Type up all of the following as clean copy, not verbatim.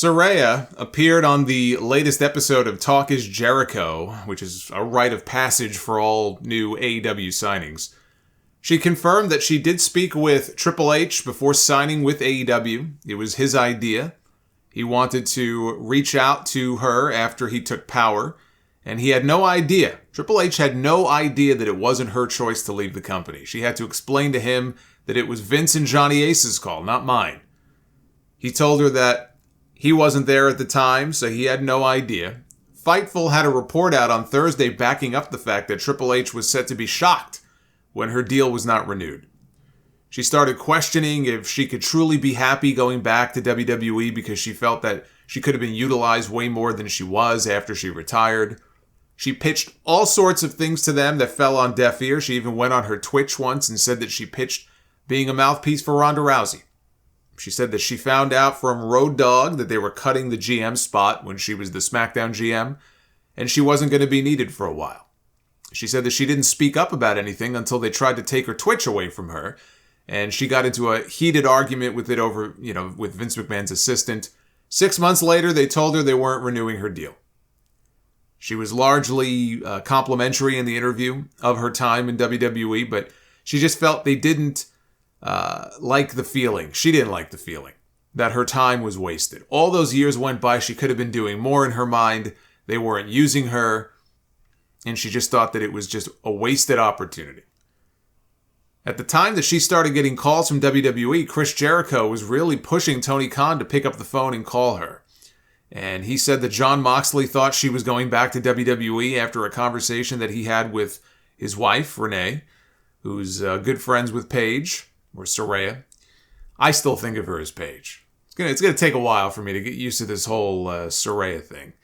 Saraya appeared on the latest episode of Talk is Jericho, which is a rite of passage for all new AEW signings. She confirmed that she did speak with Triple H before signing with AEW. It was his idea. He wanted to reach out to her after he took power, and he had no idea. Triple H had no idea that it wasn't her choice to leave the company. She had to explain to him that it was Vince and Johnny Ace's call, not mine. He told her that he wasn't there at the time, so he had no idea. Fightful had a report out on Thursday backing up the fact that Triple H was set to be shocked when her deal was not renewed. She started questioning if she could truly be happy going back to WWE because she felt that she could have been utilized way more than she was after she retired. She pitched all sorts of things to them that fell on deaf ears. She even went on her Twitch once and said that she pitched being a mouthpiece for Ronda Rousey. She said that she found out from Road Dogg that they were cutting the GM spot when she was the SmackDown GM, and she wasn't going to be needed for a while. She said that she didn't speak up about anything until they tried to take her Twitch away from her, and she got into a heated argument with it over, with Vince McMahon's assistant. 6 months later, they told her they weren't renewing her deal. She was largely complimentary in the interview of her time in WWE, but she just felt they didn't like the feeling. She didn't like the feeling that her time was wasted. All those years went by. She could have been doing more in her mind. They weren't using her, and she just thought that it was just a wasted opportunity. At the time that she started getting calls from WWE, Chris Jericho was really pushing Tony Khan to pick up the phone and call her. And he said that Jon Moxley thought she was going back to WWE after a conversation that he had with his wife, Renee, who's good friends with Paige, or Saraya. I still think of her as Paige. It's gonna take a while for me to get used to this whole Saraya thing.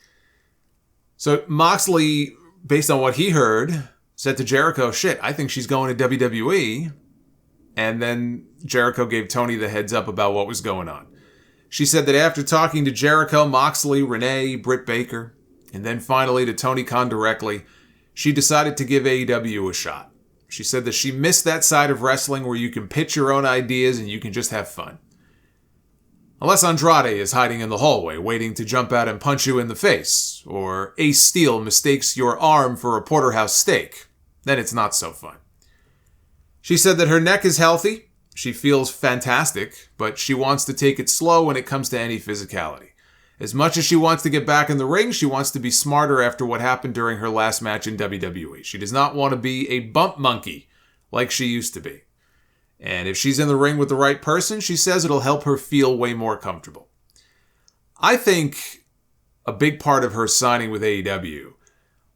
So Moxley, based on what he heard, said to Jericho, shit, I think she's going to WWE. And then Jericho gave Tony the heads up about what was going on. She said that after talking to Jericho, Moxley, Renee, Britt Baker, and then finally to Tony Khan directly, she decided to give AEW a shot. She said that she missed that side of wrestling where you can pitch your own ideas and you can just have fun. Unless Andrade is hiding in the hallway, waiting to jump out and punch you in the face, or Ace Steel mistakes your arm for a porterhouse steak, then it's not so fun. She said that her neck is healthy. She feels fantastic, but she wants to take it slow when it comes to any physicality. As much as she wants to get back in the ring, she wants to be smarter after what happened during her last match in WWE. She does not want to be a bump monkey like she used to be. And if she's in the ring with the right person, she says it'll help her feel way more comfortable. I think a big part of her signing with AEW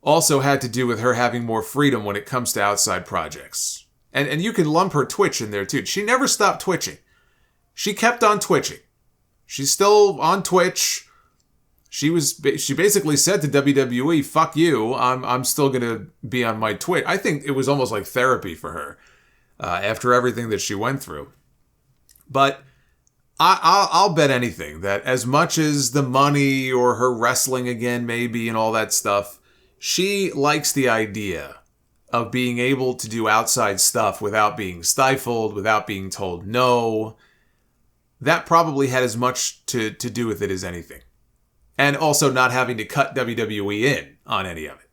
also had to do with her having more freedom when it comes to outside projects. And you can lump her Twitch in there too. She never stopped twitching. She kept on twitching. She's still on Twitch. She basically said to WWE, fuck you, I'm still going to be on my Twitch. I think it was almost like therapy for her after everything that she went through. But I'll bet anything that as much as the money or her wrestling again maybe and all that stuff, she likes the idea of being able to do outside stuff without being stifled, without being told no. That probably had as much to do with it as anything. And also not having to cut WWE in on any of it.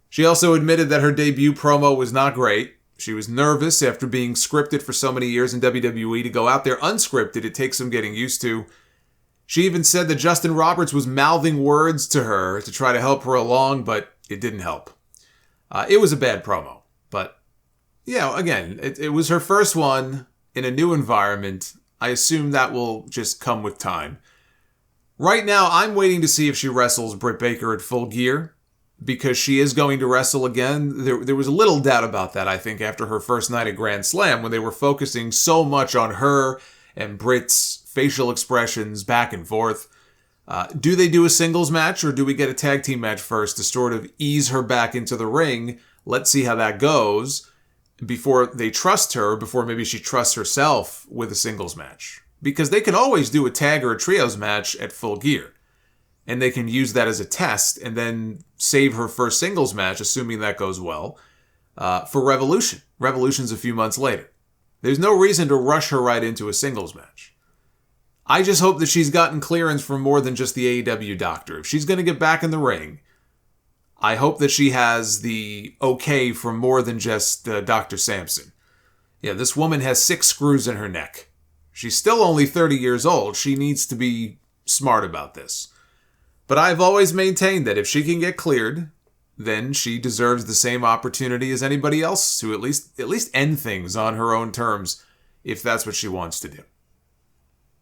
She also admitted that her debut promo was not great. She was nervous after being scripted for so many years in WWE. To go out there unscripted, it takes some getting used to. She even said that Justin Roberts was mouthing words to her to try to help her along, but it didn't help. It was a bad promo. But, again, it was her first one in a new environment. I assume that will just come with time. Right now, I'm waiting to see if she wrestles Britt Baker at Full Gear, because she is going to wrestle again. There was a little doubt about that, I think, after her first night at Grand Slam, when they were focusing so much on her and Britt's facial expressions back and forth. Do they do a singles match, or do we get a tag team match first to sort of ease her back into the ring? Let's see how that goes before they trust her, before maybe she trusts herself with a singles match. Because they can always do a tag or a trios match at Full Gear. And they can use that as a test and then save her first singles match, assuming that goes well, for Revolution. Revolution's a few months later. There's no reason to rush her right into a singles match. I just hope that she's gotten clearance from more than just the AEW doctor. If she's going to get back in the ring, I hope that she has the okay from more than just Dr. Sampson. Yeah, this woman has 6 screws in her neck. She's still only 30 years old. She needs to be smart about this. But I've always maintained that if she can get cleared, then she deserves the same opportunity as anybody else to at least end things on her own terms, if that's what she wants to do.